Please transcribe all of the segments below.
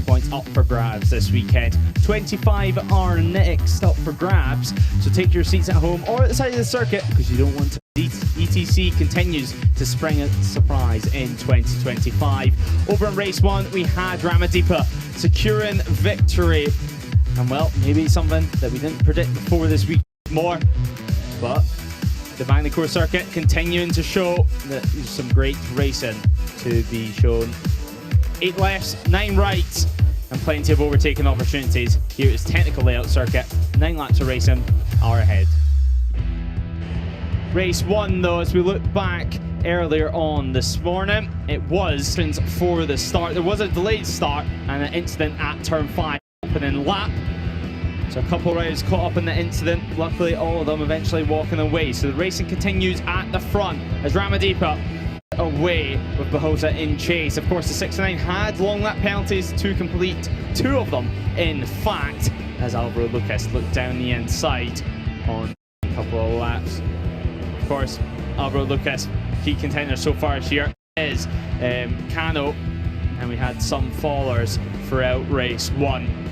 50 points up for grabs this weekend. 25 are next up for grabs, so take your seats at home or at the side of the circuit because you don't want to. ETC continues to spring a surprise in 2025. Over in race 1, we had Ramadhipa securing victory. And well, maybe something that we didn't predict before this week more, but the Banyak circuit continuing to show that there's some great racing to be shown. 8 lefts, 9 rights, and plenty of overtaking opportunities. Here is technical layout circuit. 9 laps of racing are ahead. Race 1 though, as we look back earlier on this morning, it was for the start. There was a delayed start and an incident at turn 5 opening lap. So a couple of riders caught up in the incident. Luckily, all of them eventually walking away. So the racing continues at the front as Ramadhipa away with Bahosa in chase. Of course, the 69 had long lap penalties to complete, 2 of them, in fact, as Alvaro Lucas looked down the inside on a couple of laps. Of course, Alvaro Lucas, key contender so far this year, is Cano, and we had some fallers throughout race 1.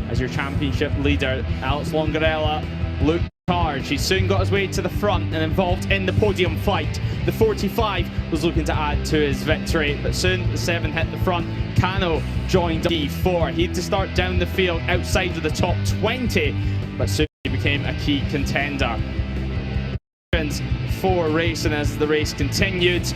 As your championship leader, Alex Longarella, looked hard. She soon got his way to the front and involved in the podium fight. The 45 was looking to add to his victory, but soon the 7 hit the front. Cano joined D4. He had to start down the field outside of the top 20, but soon he became a key contender. For racing as the race continued,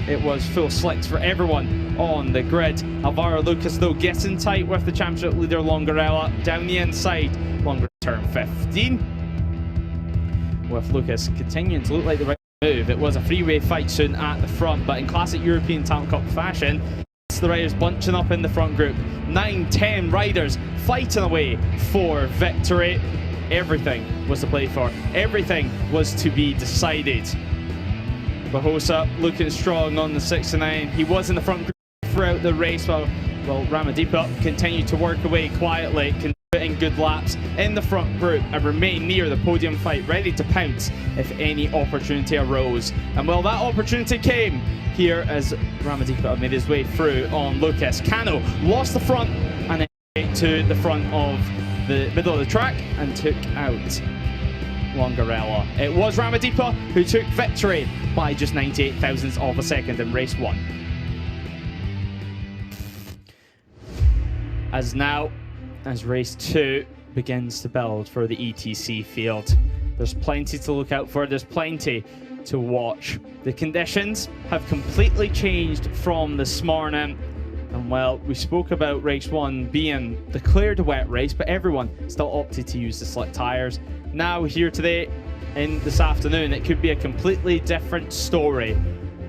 it was full slicks for everyone on the grid. Alvaro Lucas though getting tight with the championship leader Longarella down the inside. Longer turn 15. With Lucas continuing to look like the right move. It was a freeway fight soon at the front, but in classic European Talent Cup fashion, it's the riders bunching up in the front group. 9-10 riders fighting away for victory. Everything was to play for. Everything was to be decided. Bahosa looking strong on the 69. He was in the front group throughout the race while Ramadhipa continued to work away quietly, converting good laps in the front group and remain near the podium fight, ready to pounce if any opportunity arose. And well, that opportunity came here as Ramadhipa made his way through on Lucas. Cano lost the front and then to the front of the middle of the track and took out Longarella. It was Ramadhipa who took victory by just 98 thousandths of a second in race 1. As race 2 begins to build for the ETC field, there's plenty to look out for, there's plenty to watch. The conditions have completely changed from this morning. And well, we spoke about race 1 being declared a wet race, but everyone still opted to use the slick tyres. Now here today, in this afternoon, it could be a completely different story.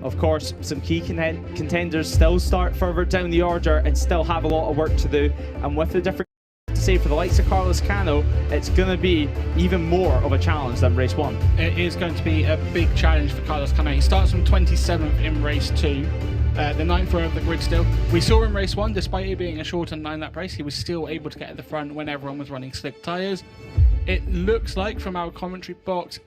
Of course, some key contenders still start further down the order and still have a lot of work to do. And with the different to say for the likes of Carlos Cano, it's going to be even more of a challenge than race 1. It is going to be a big challenge for Carlos Cano. He starts from 27th in race 2. The 9th row of the grid still. We saw in race 1, despite it being a short and 9-lap race, he was still able to get at the front when everyone was running slick tyres. It looks like from our commentary box,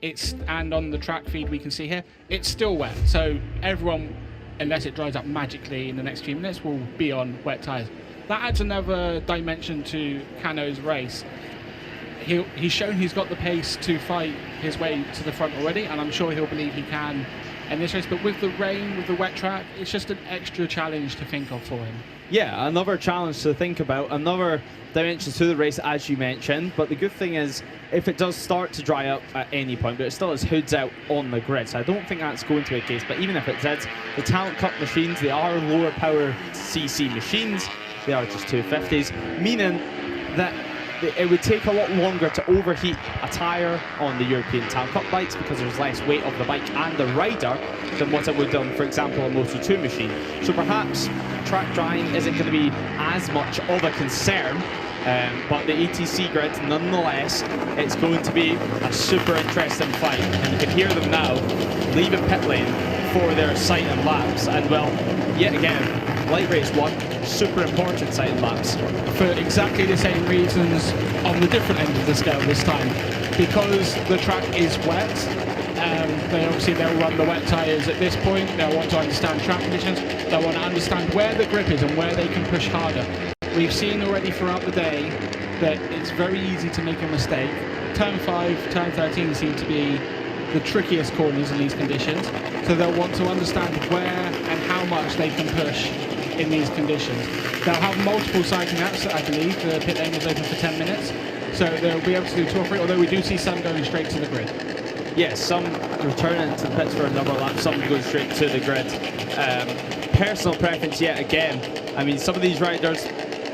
and on the track feed we can see here, it's still wet. So everyone, unless it dries up magically in the next few minutes, will be on wet tyres. That adds another dimension to Cano's race. He's shown he's got the pace to fight his way to the front already, and I'm sure he'll believe he can in this race, but with the rain, with the wet track, it's just an extra challenge to think of for him. Yeah, another challenge to think about, another dimension to the race, as you mentioned. But the good thing is, if it does start to dry up at any point, but it still has hoods out on the grid, so I don't think that's going to be a case. But even if it did, the Talent Cup machines, they are lower power CC machines. They are just 250s, meaning that it would take a lot longer to overheat a tyre on the European Talent Cup bikes because there's less weight of the bike and the rider than what it would have done, for example, a Moto2 machine. So perhaps track drying isn't going to be as much of a concern, but the ETC grid, nonetheless, it's going to be a super interesting fight. And you can hear them now leaving pit lane for their sighting laps. And well, yet again, like race 1, super important sighting laps. For exactly the same reasons on the different end of the scale this time. Because the track is wet, they'll run the wet tyres at this point. They'll want to understand track conditions. They'll want to understand where the grip is and where they can push harder. We've seen already throughout the day that it's very easy to make a mistake. Turn 5, turn 13 seem to be the trickiest corners in these conditions, so they'll want to understand where and how much they can push in these conditions. They'll have multiple cycling laps, I believe. The pit lane is open for 10 minutes, so they'll be able to do 2 or 3, although we do see some going straight to the grid. Yes, some returning to the pits for another lap, some go straight to the grid. Personal preference yet again. I mean, some of these riders,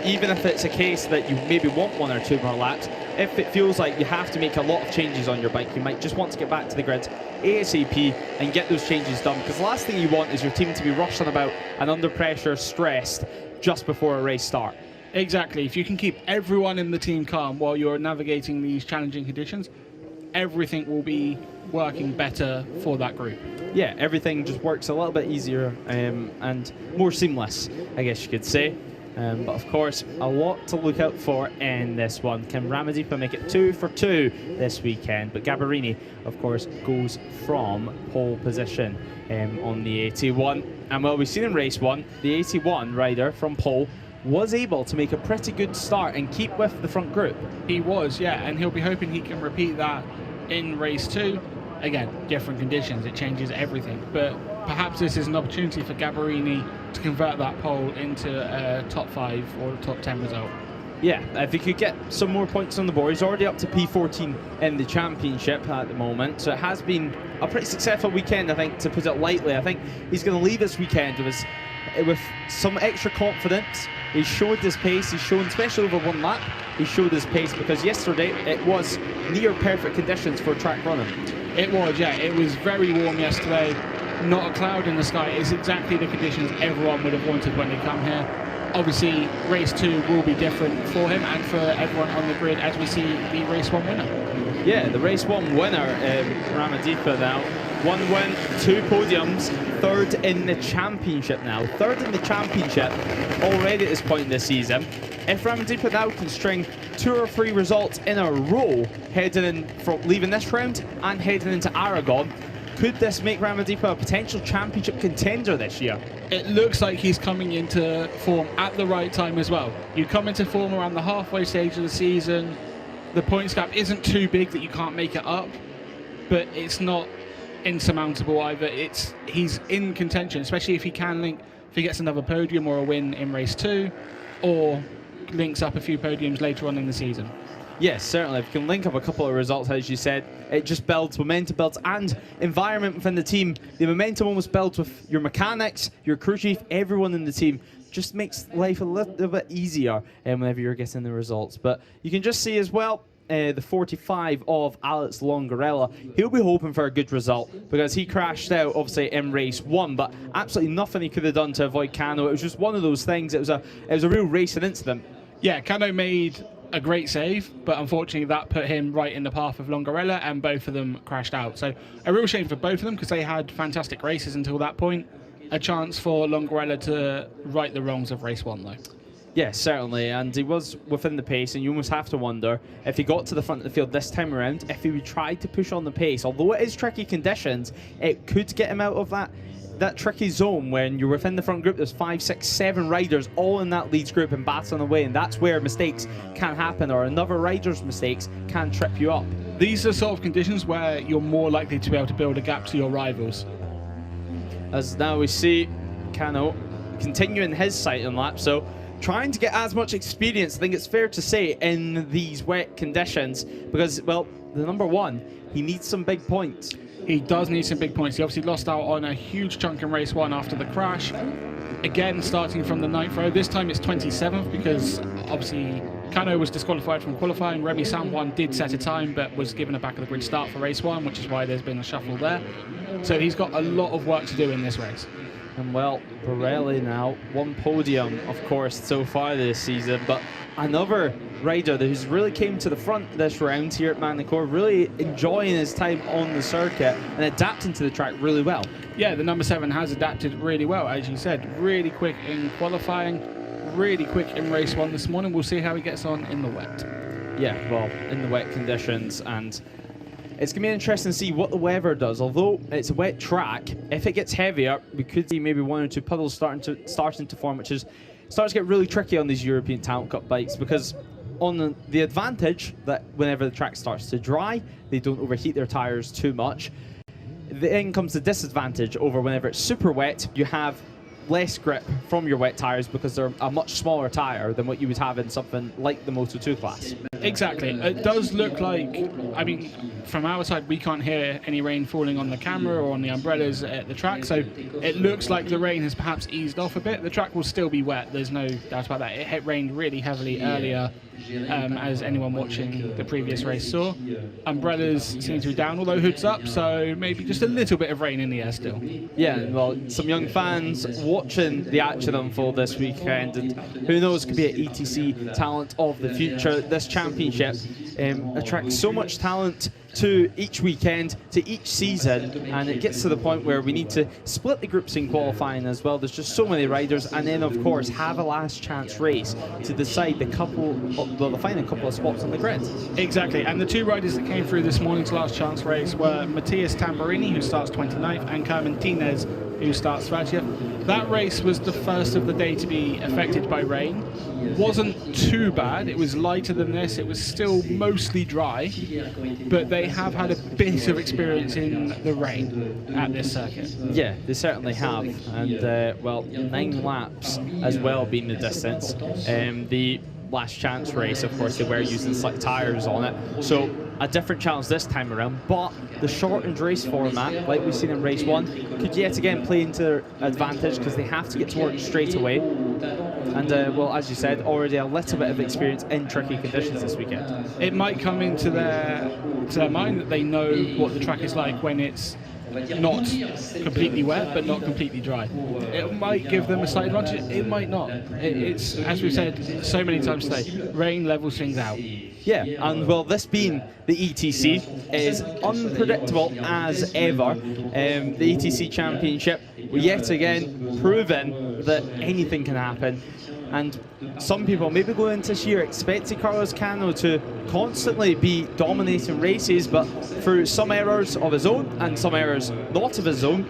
even if it's a case that you maybe want 1 or 2 more laps, if it feels like you have to make a lot of changes on your bike, you might just want to get back to the grid ASAP and get those changes done, because the last thing you want is your team to be rushing about and under pressure, stressed just before a race start. Exactly. If you can keep everyone in the team calm while you're navigating these challenging conditions, everything will be working better for that group. Yeah, everything just works a little bit easier and more seamless, I guess you could say. But of course, a lot to look out for in this one. Can Ramadhipa make it 2 for 2 this weekend? But Gabbirini, of course, goes from pole position on the 81. And well, we've seen in race 1, the 81 rider from pole was able to make a pretty good start and keep with the front group. He was, yeah, and he'll be hoping he can repeat that in race 2. Again, different conditions, it changes everything. But perhaps this is an opportunity for Gabbirini to convert that pole into a top 5 or a top 10 result. Yeah, if he could get some more points on the board. He's already up to P14 in the championship at the moment, so it has been a pretty successful weekend, I think, to put it lightly. I think he's going to leave this weekend with some extra confidence. He showed his pace, he's shown, especially over 1 lap, he showed his pace, because yesterday it was near perfect conditions for track running. It was, yeah, it was very warm yesterday, not a cloud in the sky. It's exactly the conditions everyone would have wanted when they come here. Obviously, race 2 will be different for him and for everyone on the grid as we see the race 1 winner. Yeah, the race 1 winner, Ramadhipa now. 1 win, 2 podiums, 3rd in the championship now. 3rd in the championship already at this point in the season. If Ramadhipa now can string 2 or 3 results in a row, heading in from leaving this round and heading into Aragon, could this make Ramadhipa a potential championship contender this year? It looks like he's coming into form at the right time as well. You come into form around the halfway stage of the season. The points gap isn't too big that you can't make it up, but it's not insurmountable either. He's in contention, especially if he gets another podium or a win in race 2, or links up a few podiums later on in the season. Yes, certainly. If you can link up a couple of results, as you said, it just builds momentum, builds and environment within the team. The momentum almost builds with your mechanics, your crew chief, everyone in the team. Just makes life a little bit easier whenever you're getting the results. But you can just see as well, the 45 of Alex Longarella, he'll be hoping for a good result because he crashed out obviously in race 1, but absolutely nothing he could have done to avoid Cano. It was just one of those things. It was a real racing incident. Yeah, Cano made a great save, but unfortunately that put him right in the path of Longarella and both of them crashed out. So a real shame for both of them because they had fantastic races until that point. A chance for Longarella to right the wrongs of race 1 though. Yes, certainly, and he was within the pace, and you almost have to wonder if he got to the front of the field this time around, if he would try to push on the pace. Although it is tricky conditions, it could get him out of that tricky zone when you're within the front group. There's 5, 6, 7 riders all in that leads group and battling away, and that's where mistakes can happen, or another rider's mistakes can trip you up. These are sort of conditions where you're more likely to be able to build a gap to your rivals. As now we see Cano continuing his cycling lap, so trying to get as much experience, I think it's fair to say, in these wet conditions, because, well, the number 1, he needs some big points. He does need some big points. He obviously lost out on a huge chunk in race 1 after the crash. Again, starting from the 9th row. This time it's 27th because obviously Cano was disqualified from qualifying. Remy Samjuan did set a time but was given a back of the grid start for race 1, which is why there's been a shuffle there. So he's got a lot of work to do in this race. And well, Borelli now, 1 podium, of course, so far this season, but another rider who's really came to the front this round here at Magny-Cours, really enjoying his time on the circuit and adapting to the track really well. Yeah, the number 7 has adapted really well, as you said. Really quick in qualifying, really quick in race 1 this morning. We'll see how he gets on in the wet. Yeah, well, in the wet conditions, and it's going to be interesting to see what the weather does. Although it's a wet track, if it gets heavier, we could see maybe 1 or 2 puddles starting to form, which is starts to get really tricky on these European Talent Cup bikes, because on the advantage that whenever the track starts to dry, they don't overheat their tires too much. Then comes the disadvantage over whenever it's super wet. You have less grip from your wet tires because they're a much smaller tire than what you would have in something like the Moto2 class. Exactly. It does look like, I mean, from our side, we can't hear any rain falling on the camera or on the umbrellas at the track, so it looks like the rain has perhaps eased off a bit. The track will still be wet, there's no doubt about that. It rained really heavily earlier, as anyone watching the previous race saw. Umbrellas seem to be down, although hoods up, so maybe just a little bit of rain in the air still. Yeah, well, some young fans watching the action unfold this weekend, and who knows, could be an ETC talent of the future. This championship attracts so much talent to each weekend, to each season, and it gets to the point where we need to split the groups in qualifying as well. There's just so many riders, and then of course have a last chance race to decide the final couple of spots on the grid. Exactly, and the two riders that came through this morning's last chance race were Matthias Tamburini, who starts 29th, and Carmen Tinez, who starts 30th. That race was the first of the day to be affected by rain. Wasn't too bad, it was lighter than this, it was still mostly dry, but they have had a bit of experience in the rain at this circuit. Yeah, they certainly have, and well, 9 laps as well being the distance. The last chance race, of course, they were using slick tyres on it, so a different challenge this time around, but the shortened race format, like we've seen in race 1, could yet again play into their advantage because they have to get to work straight away. And well, as you said, already a little bit of experience in tricky conditions this weekend. It might come into their mind that they know what the track is like when it's not completely wet but not completely dry. It might give them a slight advantage, it might not. It's, as we've said so many times today, rain levels things out. Yeah, and well, this being the ETC is unpredictable as ever. The ETC Championship, we're yet again proven that anything can happen. And some people maybe going into this year expecting Carlos Cano to constantly be dominating races, but through some errors of his own and some errors not of his own,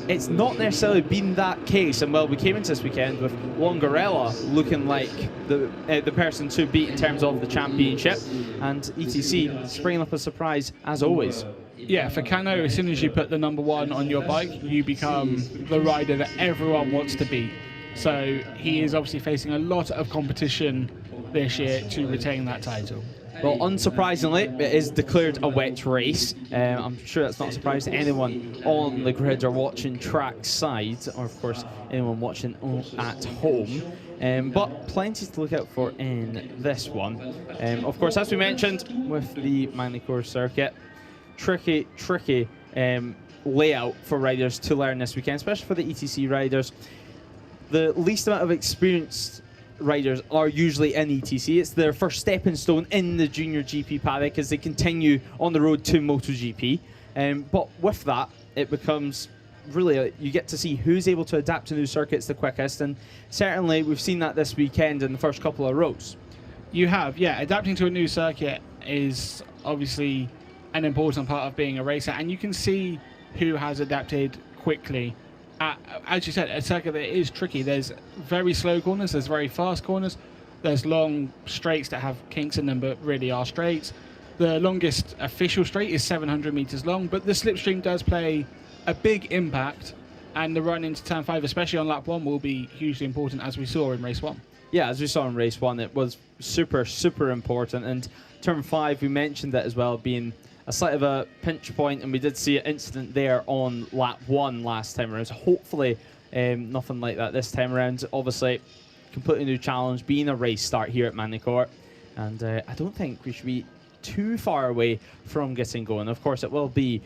it's not necessarily been that case. And well, we came into this weekend with Longarella looking like the person to beat in terms of the championship, and ETC springing up a surprise as always. Yeah, for Cano, as soon as you put the number 1 on your bike, you become the rider that everyone wants to beat. So he is obviously facing a lot of competition this year to retain that title. Well, unsurprisingly, it is declared a wet race. I'm sure that's not a surprise to anyone on the grid or watching track side, or of course anyone watching at home. But plenty to look out for in this one. Of course, as we mentioned, with the Magny-Cours circuit, tricky layout for riders to learn this weekend, especially for the ETC riders. The least amount of experienced riders are usually in ETC. It's their first stepping stone in the junior GP paddock as they continue on the road to MotoGP. But with that, it becomes really, you get to see who's able to adapt to new circuits the quickest, and certainly we've seen that this weekend in the first couple of rows. You have, yeah. Adapting to a new circuit is obviously an important part of being a racer, and you can see who has adapted quickly. As you said, a circuit that is tricky. There's very slow corners, there's very fast corners, there's long straights that have kinks in them but really are straights. The longest official straight is 700 meters long, but the slipstream does play a big impact, and the run into turn 5, especially on lap 1, will be hugely important, as we saw in race 1. Yeah, as we saw in race 1, it was super important, and turn 5, we mentioned it as well, being a slight of a pinch point, and we did see an incident there on lap 1 last time around, so hopefully nothing like that this time around. Obviously, completely new challenge, being a race start here at Magny-Cours, and I don't think we should be too far away from getting going. Of course, it will be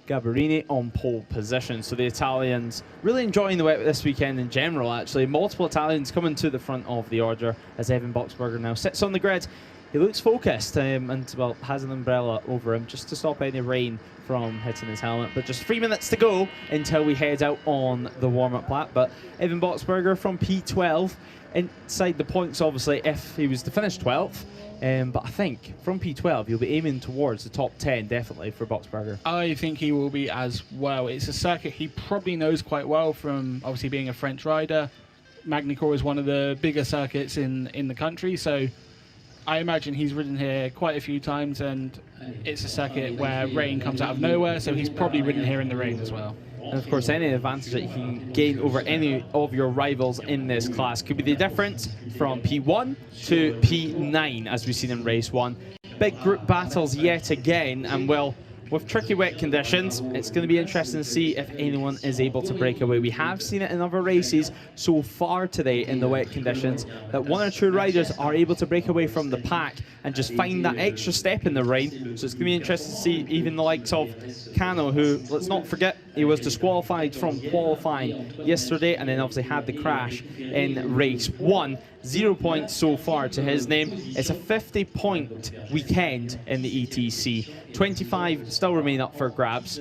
Gabarini on pole position, so the Italians really enjoying the wet this weekend in general. Actually, multiple Italians coming to the front of the order as Evan Boxberger now sits on the grid. He looks focused and well, has an umbrella over him just to stop any rain from hitting his helmet. But just 3 minutes to go until we head out on the warm-up lap. But Evan Boxberger from P12 inside the points, obviously, if he was to finish 12th. But I think from P12 he'll be aiming towards the top 10 definitely for Boxberger. I think he will be as well. It's a circuit he probably knows quite well from obviously being a French rider. Magny-Cours is one of the bigger circuits in the country, so I imagine he's ridden here quite a few times, and it's a circuit where rain comes out of nowhere, so he's probably ridden here in the rain as well. And of course, any advantage that you can gain over any of your rivals in this class could be the difference from P1 to P9, as we've seen in race 1. Big group battles yet again, and well, with tricky wet conditions, it's going to be interesting to see if anyone is able to break away. We have seen it in other races so far today in the wet conditions that one or two riders are able to break away from the pack and just find that extra step in the rain. So it's going to be interesting to see even the likes of Cano, who, let's not forget, he was disqualified from qualifying yesterday and then obviously had the crash in race 1. 0 points so far to his name. It's a 50-point weekend in the ETC. 25 still remain up for grabs,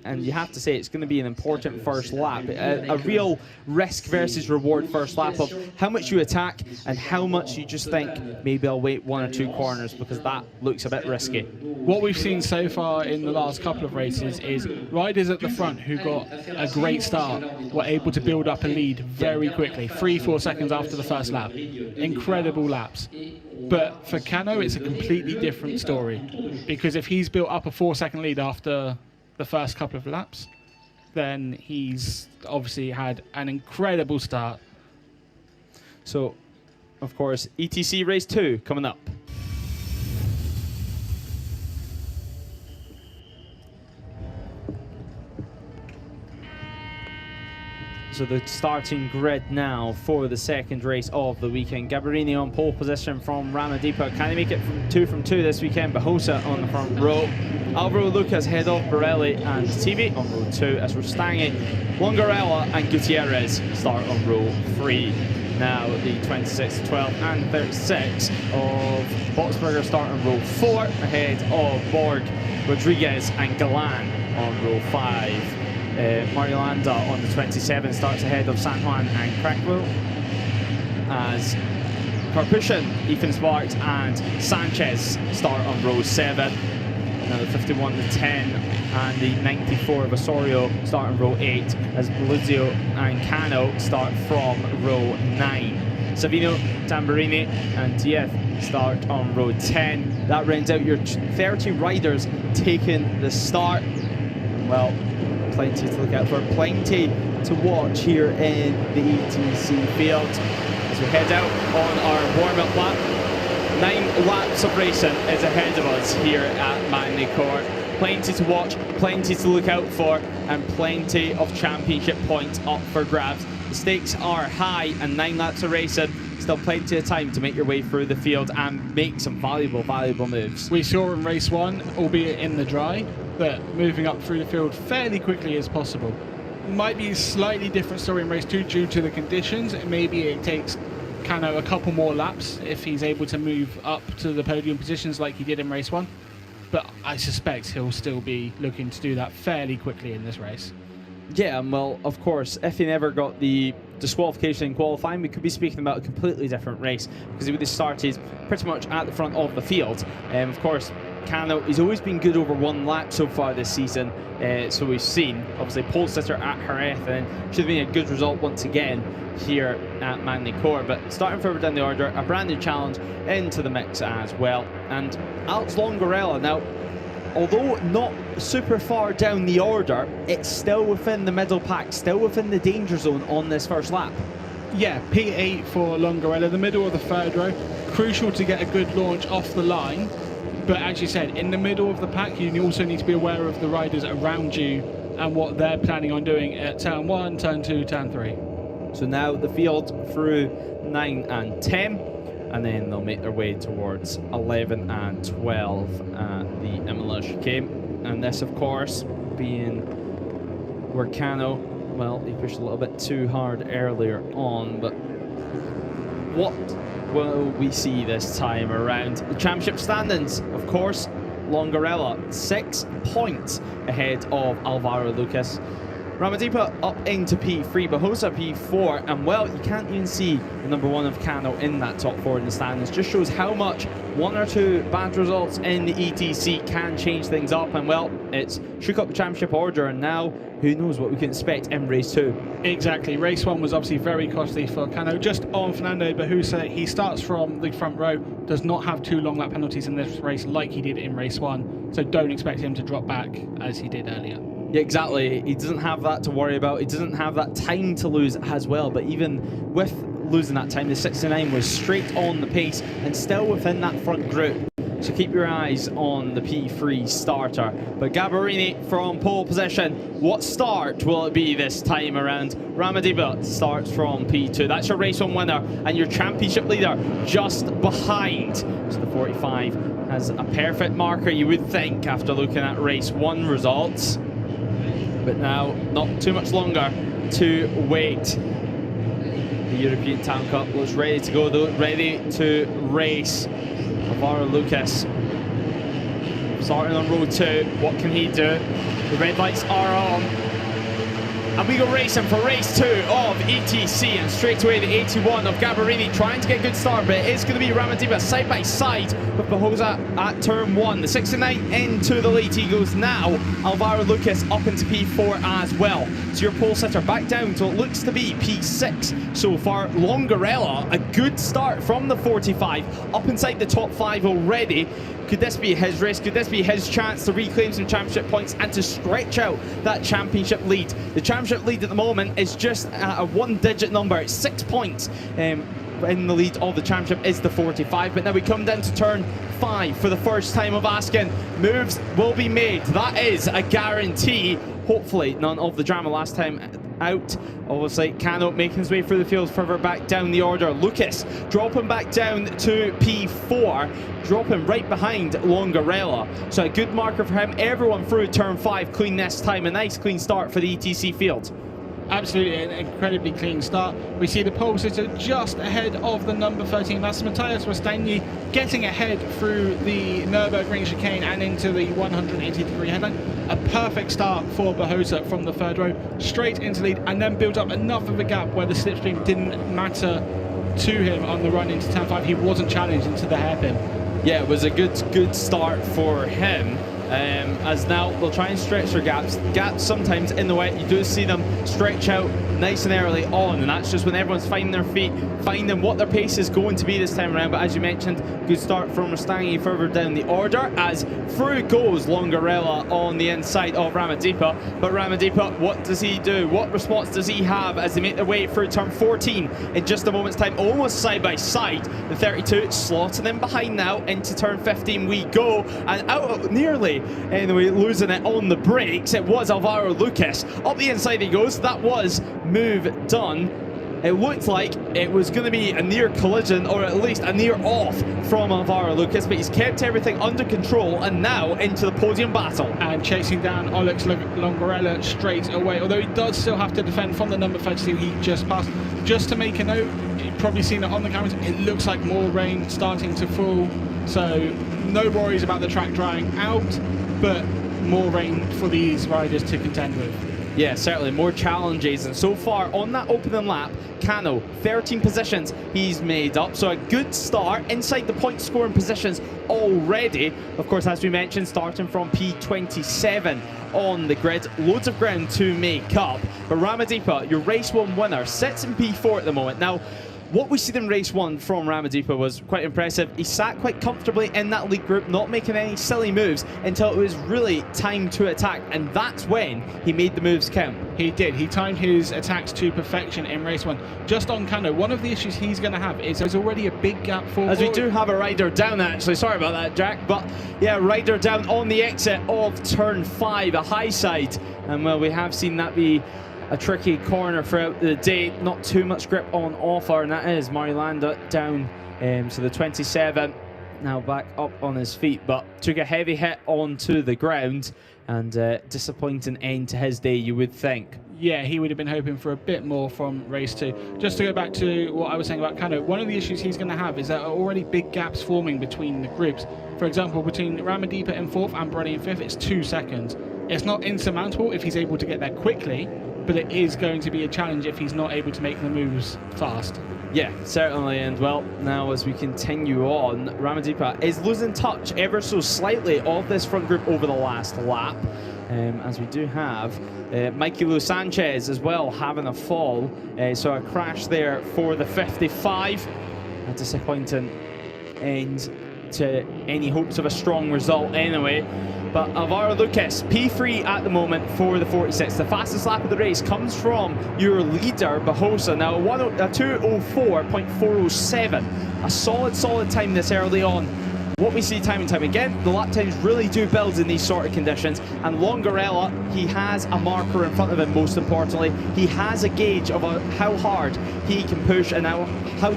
and you have to say it's going to be an important first lap. A real risk versus reward first lap of how much you attack and how much you just think, maybe I'll wait 1 or 2 corners because that looks a bit risky. What we've seen so far in the last couple of races is riders at the front who got a great start were able to build up a lead very quickly, 3-4 seconds after the first lap. Incredible laps. But for Cano, it's a completely different story, because if he's built up a 4-second lead after the first couple of laps, then he's obviously had an incredible start. So, of course, ETC Race 2 coming up. So the starting grid now for the second race of the weekend. Gabrini on pole position from Ramadhipa. Can he make it from two this weekend? Bahosa on the front row. Alvaro Lucas head off Borelli and TV on row 2 as Rustangi, Longarella and Gutierrez start on row 3. Now the 26, 12 and 36 of Boxberger start on row 4 ahead of Borg, Rodriguez and Galan on row 5. Mariolanda on the 27 starts ahead of San Juan and Crackwell as Karpushin, Ethan Sparks and Sanchez start on row 7. Now the 51, the 10 and the 94 of Osorio start on row 8 as Luzio and Cano start from row 9. Savino, Tamburini and TF start on row 10. That rounds out your 30 riders taking the start. Well, plenty to look out for, plenty to watch here in the ETC field as we head out on our warm-up lap. 9 laps of racing is ahead of us here at Magny-Cours. Plenty to watch, plenty to look out for, and plenty of championship points up for grabs. The stakes are high, and 9 laps of racing, still plenty of time to make your way through the field and make some valuable moves. We saw in race 1, albeit in the dry, but moving up through the field fairly quickly as possible. Might be a slightly different story in race 2 due to the conditions. Maybe it takes Cano a couple more laps if he's able to move up to the podium positions like he did in race 1. But I suspect he'll still be looking to do that fairly quickly in this race. Yeah, well, of course, if he never got the disqualification in qualifying, we could be speaking about a completely different race because he would have started pretty much at the front of the field. Of course, Cano, he's always been good over 1 lap so far this season, so we've seen, obviously, pole sitter at Jerez, and should have been a good result once again here at Magny-Cours. But starting further down the order, a brand new challenge into the mix as well. And Alex Longarella, now, although not super far down the order, it's still within the middle pack, still within the danger zone on this first lap. Yeah, P8 for Longarella, the middle of the third row. Crucial to get a good launch off the line. But as you said, in the middle of the pack, you also need to be aware of the riders around you and what they're planning on doing at turn 1, turn 2, turn 3. So now the field through 9 and 10, and then they'll make their way towards 11 and 12 at the Imola chicane. And this, of course, being where Cano, well, he pushed a little bit too hard earlier on, but what will we see this time around? The championship standings, of course, Longarella 6 points ahead of Alvaro Lucas. Ramadhipa up into P3, Bahosa P4, and well, you can't even see the number 1 of Kano in that top 4 in the standings. Just shows how much 1 or 2 bad results in the ETC can change things up, and well, it's shook up the championship order, and now who knows what we can expect in race 2. Exactly. Race 1 was obviously very costly for Kano. Just on Fernando Bahusa, he starts from the front row, does not have 2 long lap penalties in this race like he did in race 1, so don't expect him to drop back as he did earlier. Yeah, exactly. He doesn't have that to worry about. He doesn't have that time to lose as well, but even with losing that time, the 69 was straight on the pace and still within that front group. So keep your eyes on the P3 starter. But Gabarini from pole position. What start will it be this time around? Ramadhipa starts from P2. That's your race 1 winner and your championship leader just behind. So the 45 has a perfect marker, you would think, after looking at race 1 results. But now, not too much longer to wait. The European Town Cup looks ready to go, though, ready to race. Alvaro Lucas starting on row 2. What can he do? The red lights are on. And we go racing for race 2 of ETC, and straight away the 81 of Gabarini trying to get a good start, but it is going to be Ramadhipa side by side with Bahosa at turn 1. The 69 into the lead. He goes now. Alvaro Lucas up into P4 as well. So your pole sitter back down to what looks to be P6 so far. Longarella, a good start from the 45, up inside the top 5 already. Could this be his race? Could this be his chance to reclaim some championship points and to stretch out that championship lead? The championship lead at the moment is just a 1-digit number. It's 6 points. In the lead of the championship is the 45, but now we come down to turn 5 for the first time of asking. Moves will be made. That is a guarantee. Hopefully none of the drama last time out. Obviously Kano making his way through the field further back down the order. Lucas dropping back down to P4, dropping right behind Longarella. So a good marker for him. Everyone through turn 5 clean this time. A nice clean start for the ETC field. Absolutely, an incredibly clean start. We see the pole sitter just ahead of the number 13. That's Matthias Westagni getting ahead through the Nürburgring chicane and into the 180-degree headline. A perfect start for Bahosa from the 3rd row, straight into lead, and then built up enough of a gap where the slipstream didn't matter to him on the run into turn 5. He wasn't challenged into the hairpin. Yeah, it was a good start for him. As now they'll try and stretch their gaps. Gaps sometimes in the wet, you do see them stretch out nice and early on, and that's just when everyone's finding their feet, finding what their pace is going to be this time around. But as you mentioned, good start from Mustangi further down the order, as through goes Longarella on the inside of Ramadhipa. But Ramadhipa, what does he do? What response does he have as they make their way through turn 14 in just a moment's time, almost side by side? The 32 slotting in behind now into turn 15 we go, and out nearly anyway losing it on the brakes. It was Alvaro Lucas. Up the inside he goes. That was move done. It looked like it was going to be a near collision, or at least a near off from Alvaro Lucas, but he's kept everything under control and now into the podium battle. And chasing down Alex Longarella straight away, although he does still have to defend from the number 32 he just passed. Just to make a note, you've probably seen it on the cameras, it looks like more rain starting to fall, so no worries about the track drying out, but more rain for these riders to contend with. Yeah, certainly more challenges, and so far on that opening lap, Kano 13 positions he's made up, so a good start inside the point scoring positions already. Of course, as we mentioned, starting from P27 on the grid, loads of ground to make up. But Ramadhipa, your race 1 winner, sits in P4 at the moment. Now, what we see in race 1 from Ramadhipa was quite impressive. He sat quite comfortably in that lead group, not making any silly moves until it was really time to attack, and that's when he made the moves count. He did. He timed his attacks to perfection in race 1. Just on Kano, one of the issues he's going to have is there's already a big gap for... As we do have a rider down, actually. Sorry about that, Jack. But yeah, rider down on the exit of turn 5, a high side. And well, we have seen that be a tricky corner throughout the day. Not too much grip on offer, and that is Marilanda down. So the 27 now back up on his feet, but took a heavy hit onto the ground, and disappointing end to his day, you would think. Yeah, he would have been hoping for a bit more from race 2. Just to go back to what I was saying about Kano, one of the issues he's going to have is there are already big gaps forming between the groups. For example, between Ramadhipa in 4th and Brady in 5th, it's 2 seconds. It's not insurmountable if he's able to get there quickly, but it is going to be a challenge if he's not able to make the moves fast. Yeah, certainly. And well, now as we continue on, Ramadhipa is losing touch ever so slightly of this front group over the last lap. As we do have Michael Sanchez as well having a fall. So a crash there for the 55. A disappointing end to any hopes of a strong result anyway. But Alvaro Lucas, P3 at the moment for the 46. The fastest lap of the race comes from your leader, Bahosa. Now a 2:04.407. A solid time this early on. What we see time and time again, the lap times really do build in these sort of conditions. And Longarella, he has a marker in front of him, most importantly. He has a gauge of how hard he can push and how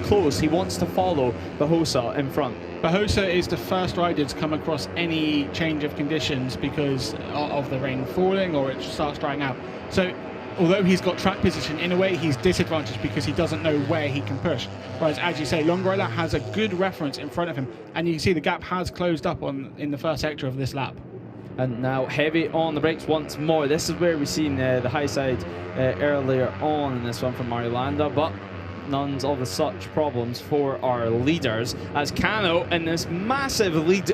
close he wants to follow Bahosa in front. Bahosa is the first rider to come across any change of conditions because of the rain falling or it starts drying out. So although he's got track position, in a way he's disadvantaged because he doesn't know where he can push. Whereas, as you say, Longarella has a good reference in front of him, and you can see the gap has closed up in the first sector of this lap. And now heavy on the brakes once more. This is where we've seen the high side earlier on in this one from Mario Landa, but none of the such problems for our leaders, as Kano in this massive lead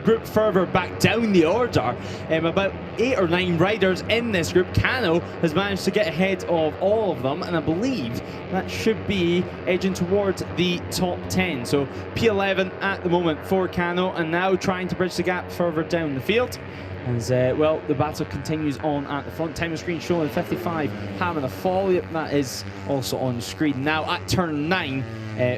group further back down the order. About 8 or 9 riders in this group. Kano has managed to get ahead of all of them, and I believe that should be edging towards the top 10. So P11 at the moment for Kano, and now trying to bridge the gap further down the field. As well, the battle continues on at the front. Time of screen showing 55 having a fall. Yep, that is also on screen now at turn 9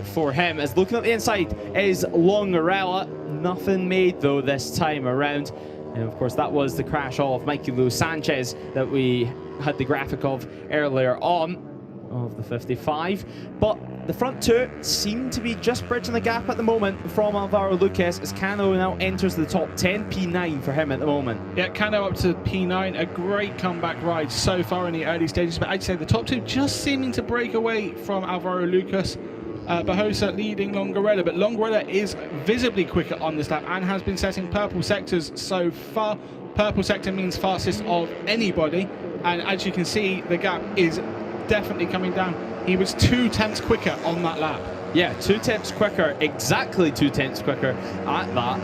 for him. As looking at the inside is Longarella. Nothing made though this time around. And of course, that was the crash of Michael Sanchez that we had the graphic of earlier on of the 55. But the front two seem to be just bridging the gap at the moment from Alvaro Lucas, as Kano now enters the top 10. P9 for him at the moment. Yeah, Kano up to P9. A great comeback ride so far in the early stages, but I'd say the top two just seeming to break away from Alvaro Lucas. Bahosa leading Longarella, but Longarella is visibly quicker on this lap and has been setting purple sectors so far. Purple sector means fastest of anybody, and as you can see, the gap is definitely coming down. He was 2 tenths quicker on that lap. Yeah, 2 tenths quicker, exactly 2 tenths quicker at that.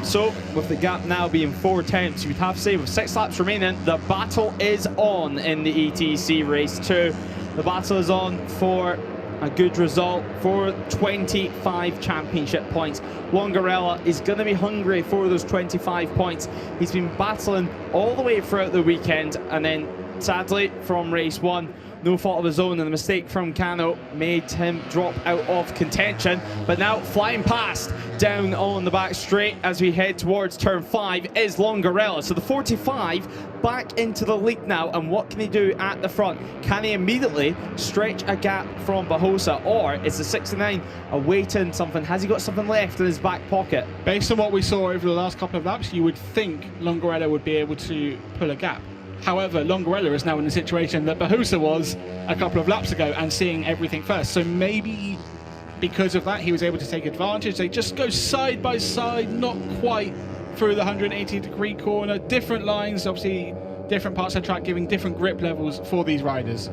So with the gap now being 4 tenths, you'd have to say with 6 laps remaining, the battle is on in the ETC race 2. The battle is on for a good result, for 25 championship points. Longarella is going to be hungry for those 25 points. He's been battling all the way throughout the weekend, and then sadly from race 1, no fault of his own, and the mistake from Kano made him drop out of contention. But now flying past down on the back straight as we head towards turn 5 is Longarella. So the 45 back into the lead now, and what can he do at the front? Can he immediately stretch a gap from Bahosa, or is the 69 awaiting something? Has he got something left in his back pocket? Based on what we saw over the last couple of laps, you would think Longarella would be able to pull a gap. However, Longarella is now in the situation that Bahosa was a couple of laps ago and seeing everything first. So maybe because of that, he was able to take advantage. They just go side by side, not quite through the 180-degree corner. Different lines, obviously different parts of the track, giving different grip levels for these riders.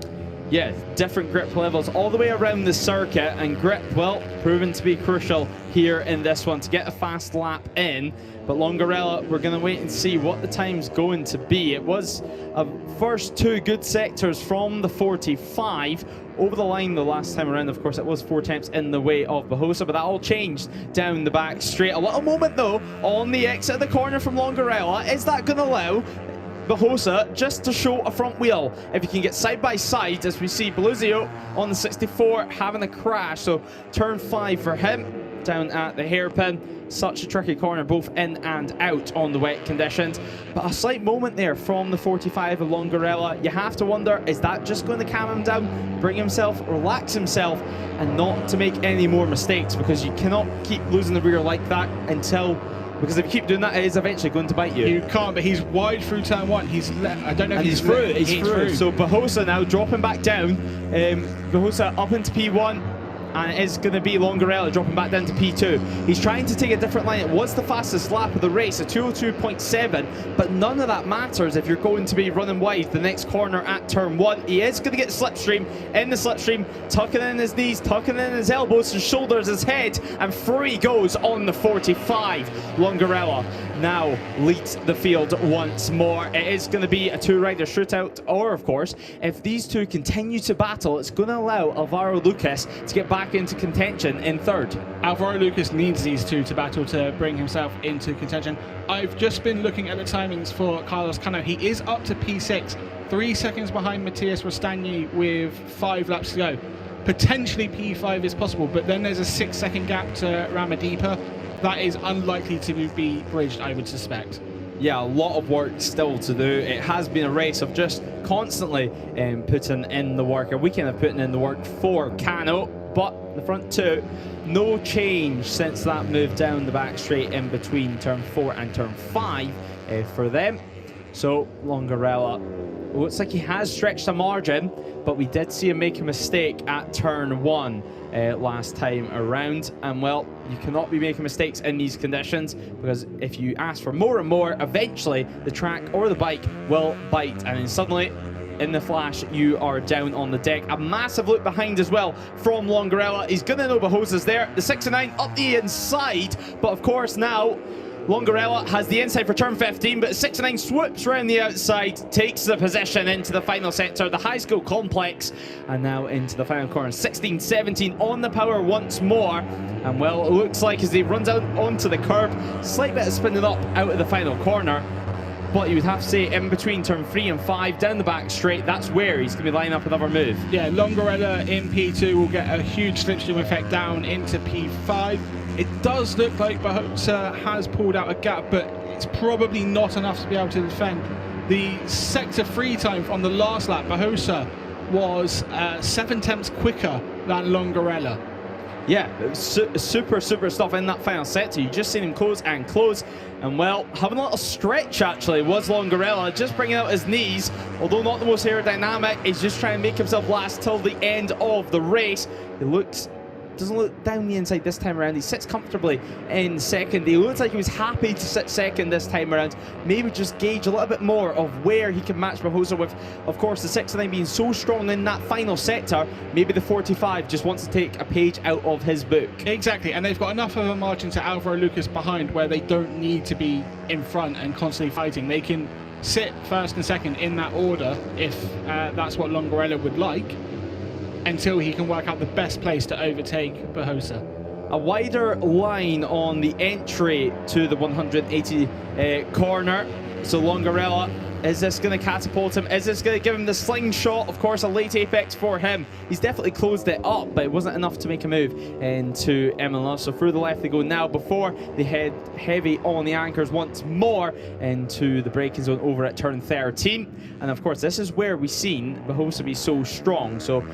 Yeah, different grip levels all the way around the circuit, and grip, well, proven to be crucial here in this one to get a fast lap in. But Longarella, we're going to wait and see what the time's going to be. It was a first 2 good sectors from the 45 over the line the last time around. Of course, it was 4 tenths in the way of Bahosa, but that all changed down the back straight. A little moment though on the exit of the corner from Longarella. Is that going to allow Bahosa just to show a front wheel? If he can get side by side, as we see Beluzio on the 64 having a crash. So turn 5 for him down at the hairpin. Such a tricky corner, both in and out on the wet conditions. But a slight moment there from the 45 of Longarella. You have to wonder, is that just going to calm him down, bring himself, relax himself, and not to make any more mistakes? Because you cannot keep losing the rear like that because if you keep doing that, it is eventually going to bite you. You can't, but he's wide through turn 1. He's left. I don't know if he's through. So Bahosa now dropping back down. Bahosa up into P1. and it is going to be Longarella dropping back down to P2. He's trying to take a different line. It was the fastest lap of the race, a 2:02.7, but none of that matters if you're going to be running wide the next corner at turn 1. He is going to get slipstream. In the slipstream, tucking in his knees, tucking in his elbows, his shoulders, his head, and through he goes on the 45. Longarella now leads the field once more. It is going to be a two-rider shootout, or of course, if these two continue to battle, it's going to allow Alvaro Lucas to get back into contention in third. Alvaro Lucas needs these two to battle to bring himself into contention. I've just been looking at the timings for Carlos Cano. He is up to P6, 3 seconds behind Matthias Rostagni with 5 laps to go. Potentially P5 is possible, but then there's a 6-second gap to Ramadhipa. That is unlikely to be bridged, I would suspect. Yeah, a lot of work still to do. It has been a race of just constantly putting in the work, a weekend of putting in the work for Cano, but the front two, no change since that move down the back straight in between turn 4 and turn 5 for them. So Longarella looks like he has stretched a margin, but we did see him make a mistake at turn 1 last time around, and well, you cannot be making mistakes in these conditions, because if you ask for more and more, eventually the track or the bike will bite, and then suddenly in the flash you are down on the deck. A massive look behind as well from Longarella. He's gonna know Behosa's there. The 6-9 up the inside, but of course now Longarella has the inside for turn 15, but 6-9 swoops around the outside, takes the position into the final sector, the high school complex, and now into the final corner. 16-17 on the power once more, and well, it looks like as he runs out onto the curb, slight bit of spinning up out of the final corner, but you would have to say in between turn 3 and 5, down the back straight, that's where he's going to be lining up another move. Yeah, Longarella in P2 will get a huge slipstream effect down into P5. It does look like Behosa has pulled out a gap, but it's probably not enough to be able to defend. The sector 3 time from the last lap, Behosa was 7 tenths quicker than Longarella. Yeah, super stuff in that final sector. You just seen him close and close, and well, having a little stretch actually was Longarella, just bringing out his knees, although not the most aerodynamic. He's just trying to make himself last till the end of the race. He doesn't look down the inside this time around. He sits comfortably in second. He looks like he was happy to sit second this time around. Maybe just gauge a little bit more of where he can match Behosa with, of course, the 6-9 being so strong in that final sector. Maybe the 45 just wants to take a page out of his book. Exactly, and they've got enough of a margin to Alvaro Lucas behind where they don't need to be in front and constantly fighting. They can sit first and second in that order if that's what Longarella would like, until he can work out the best place to overtake Behosa. A wider line on the entry to the 180 corner. So Longarella, is this going to catapult him? Is this going to give him the slingshot? Of course, a late apex for him. He's definitely closed it up, but it wasn't enough to make a move into MLS. So through the left they go now before they head heavy on the anchors once more into the braking zone over at turn 13. And of course, this is where we've seen Behosa be so strong. So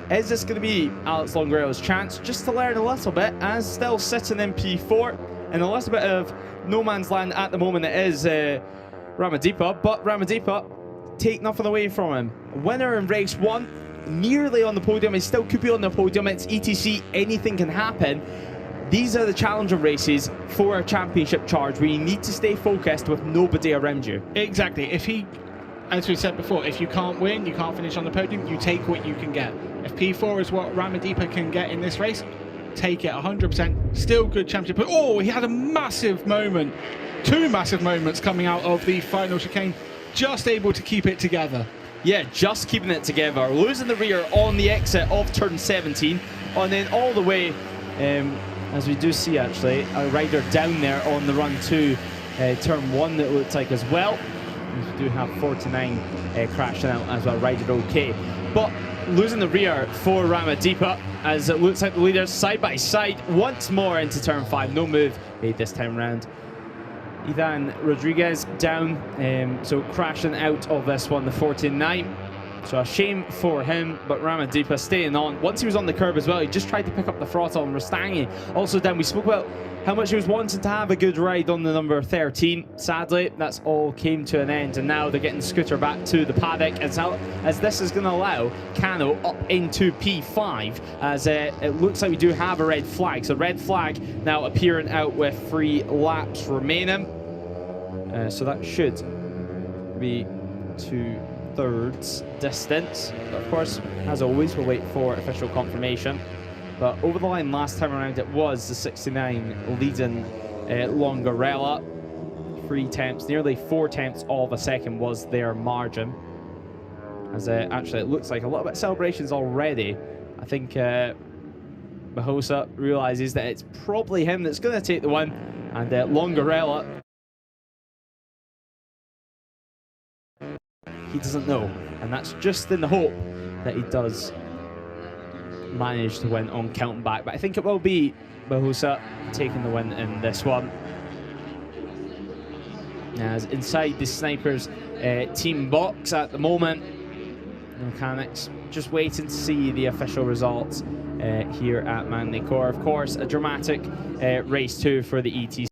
is this going to be Alex Longarella's chance just to learn a little bit, as still sitting in P4 and a little bit of no man's land at the moment? It is Ramadhipa, but Ramadhipa take nothing away from him. Winner in race 1, nearly on the podium. He still could be on the podium. It's ETC, anything can happen. These are the challenger races for a championship charge where you need to stay focused with nobody around you. Exactly. If he, as we said before, if you can't win, you can't finish on the podium, you take what you can get. If P4 is what Ramadhipa can get in this race, take it 100%. Still good championship. But oh, he had a massive moment. 2 massive moments coming out of the final chicane. Just able to keep it together. Yeah, just keeping it together. Losing the rear on the exit of turn 17. And then all the way, as we do see actually, a rider down there on the run to turn 1 that looks like as well. We do have 49 crashing out as well, rider okay. But losing the rear for Ramadhipa, as it looks like the leaders side by side once more into turn 5. No move made this time around. Ethan Rodriguez down, so crashing out of this one, the 49. So a shame for him, but Ramadhipa staying on. Once he was on the curb as well, he just tried to pick up the throttle, and Rustangi also down. We spoke about how much he was wanting to have a good ride on the number 13. Sadly, that's all came to an end, and now they're getting Scooter back to the paddock as this is going to allow Cano up into P5, as it looks like we do have a red flag. So red flag now appearing out with 3 laps remaining. So that should be 2/3 distance. But of course, as always, we'll wait for official confirmation. But over the line last time around, it was the 69 leading Longarella. 3 tenths, nearly 4 tenths of a second was their margin. As actually, it looks like a little bit of celebrations already. I think Mahosa realizes that it's probably him that's going to take the win, and Longarella, he doesn't know, and that's just in the hope that he does manage to win on counting back. But I think it will be Mahosa taking the win in this one. As inside the Snipers team box at the moment, the mechanics just waiting to see the official results here at Manly Core. Of course, a dramatic race 2 for the ETC.